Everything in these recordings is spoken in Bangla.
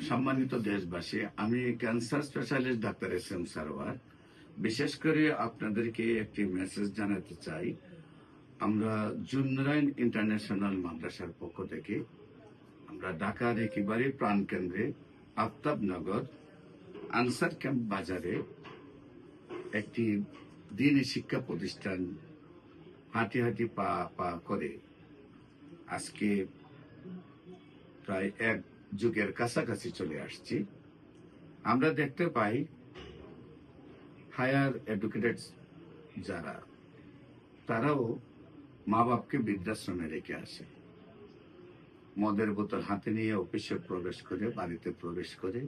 সম্মানিত দেশবাসী, আমি cancer specialist doctor S M Sarwar. বিশেষ করে আপনাদেরকে একটি মেসেজ জানাতে চাই। আমরা জুন্নরাইন ইন্টারন্যাশনাল মাদ্রাসার পক্ষ থেকে আমরা ঢাকার একেবারে প্রাণকেন্দ্রে আফতাবনগর আনসার ক্যাম্প বাজারে একটি দ্বীনি শিক্ষা প্রতিষ্ঠান হাঁটি হাঁটি পা পা করে আজকে প্রায় এক যুগের কাছাকাছি চলে আসছি। আমরা দেখতে পাই হায়ার এডুকেটেড যারা, তারাও মা বাপকে বৃদ্ধাশ্রমে রেখে আসে, মদের বোতল হাতে নিয়ে অফিসে প্রবেশ করে, বাড়িতে প্রবেশ করে,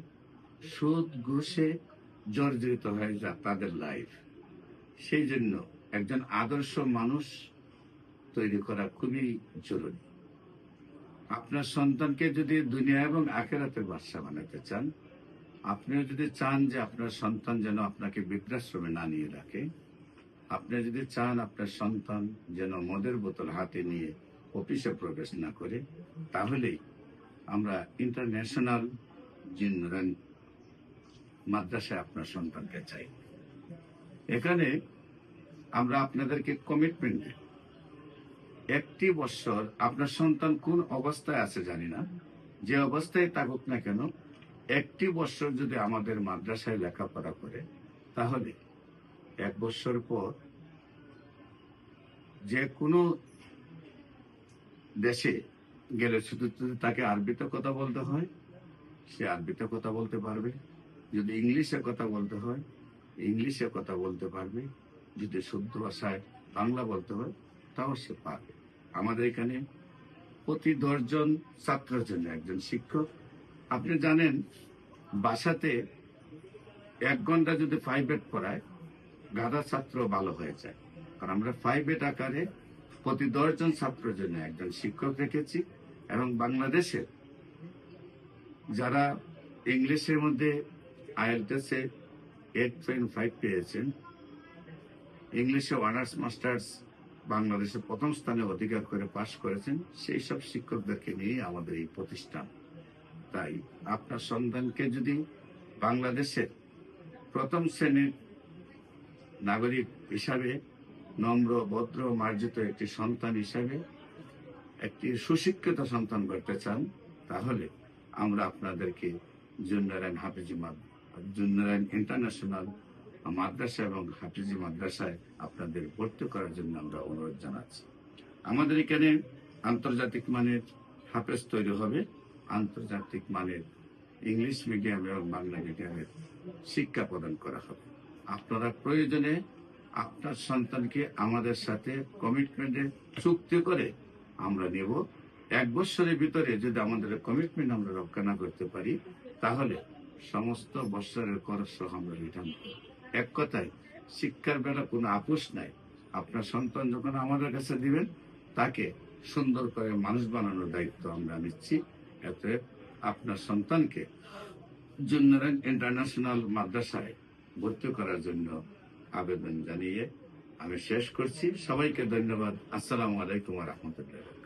সুদ ঘুষে জর্জরিত হয়ে যা তাদের লাইফ। সেই জন্য একজন আদর্শ মানুষ তৈরি করা খুবই জরুরি। আপনার সন্তানকে যদি দুনিয়া এবং আখেরাতের বাদশা বানাতে চান, আপনিও যদি চান যে আপনার সন্তান যেন আপনাকে বৃদ্ধাশ্রমে না নিয়ে রাখে, আপনি যদি চান আপনার সন্তান যেন মদের বোতল হাতে নিয়ে অফিসে প্রবেশ না করে, তাহলেই আমরা ইন্টারন্যাশনাল জুন্নরাইন মাদ্রাসায় আপনার সন্তানকে চাই। এখানে আমরা আপনাদেরকে কমিটমেন্ট দিই, একটি বছর আপনার সন্তান কোন অবস্থায় আছে জানি না, যে অবস্থায় থাকুক না কেন, একটি বছর যদি আমাদের মাদ্রাসায় লেখাপড়া করে, তাহলে এক বছর পর যে কোনো দেশে গেলে শুধু যদি তাকে আরবিতে কথা বলতে হয়, সে আরবিতে কথা বলতে পারবে। যদি ইংলিশে কথা বলতে হয়, ইংলিশে কথা বলতে পারবে। যদি শুদ্ধ ভাষায় বাংলা বলতে হয়, তাও সে পারবে। আমাদের এখানে প্রতি 10 জন ছাত্রের জন্য একজন শিক্ষক। আপনি জানেন, বাসাতে 1 ঘন্টা যদি 5 পড়ায়, গাধা ছাত্র ভালো হয়ে যায়। কারণ আমরা 5 আকারে প্রতি 10 জন ছাত্রের জন্য একজন শিক্ষক রেখেছি। এবং বাংলাদেশের যারা ইংলিশের মধ্যে আইএলটিএসে 8.5 পেয়েছেন, ইংলিশে অনার্স মাস্টার্স বাংলাদেশে প্রথম স্থানে অধিকার করে পাশ করেছেন, সেই সব শিক্ষকদেরকে নিয়ে আমাদের এই প্রতিষ্ঠান। তাই আপনার সন্তানকে যদি বাংলাদেশের প্রথম শ্রেণীর নাগরিক হিসাবে, নম্র, ভদ্র, মার্জিত একটি সন্তান হিসাবে একটি সুশিক্ষিত সন্তান করতে চান, তাহলে আমরা আপনাদেরকে জুন্নরাইন ইন্টারন্যাশনাল মাদ্রাসা এবং হাফিজি মাদ্রাসায় আপনাদের ভর্তি করার জন্য আমরা অনুরোধ জানাচ্ছি। আমাদের এখানে আন্তর্জাতিক মানের হাফেজ তৈরি হবে, আন্তর্জাতিক মানের ইংলিশ মিডিয়াম এবং বাংলা মিডিয়ামের শিক্ষা প্রদান করা হবে। আপনারা প্রয়োজনে আপনার সন্তানকে আমাদের সাথে কমিটমেন্টে চুক্তি করে আমরা নেব। 1 বছরের ভিতরে যদি আমাদের কমিটমেন্ট আমরা রক্ষা না করতে পারি, তাহলে সমস্ত বছরের খরচ সহ আমরা রিটার্ন করব। এক কথায়, শিক্ষার বেলা কোনো আপোষ নাই। আপনার সন্তান যখন আমাদের কাছে দিবেন, তাকে সুন্দর করে মানুষ বানানোর দায়িত্ব আমরা নিচ্ছি। এতে আপনার সন্তানকে জুন্নরাইন ইন্টারন্যাশনাল মাদ্রাসায় ভর্তি করার জন্য আবেদন জানিয়ে আমি শেষ করছি। সবাইকে ধন্যবাদ। আসসালামু আলাইকুম ওয়া রাহমাতুল্লাহ।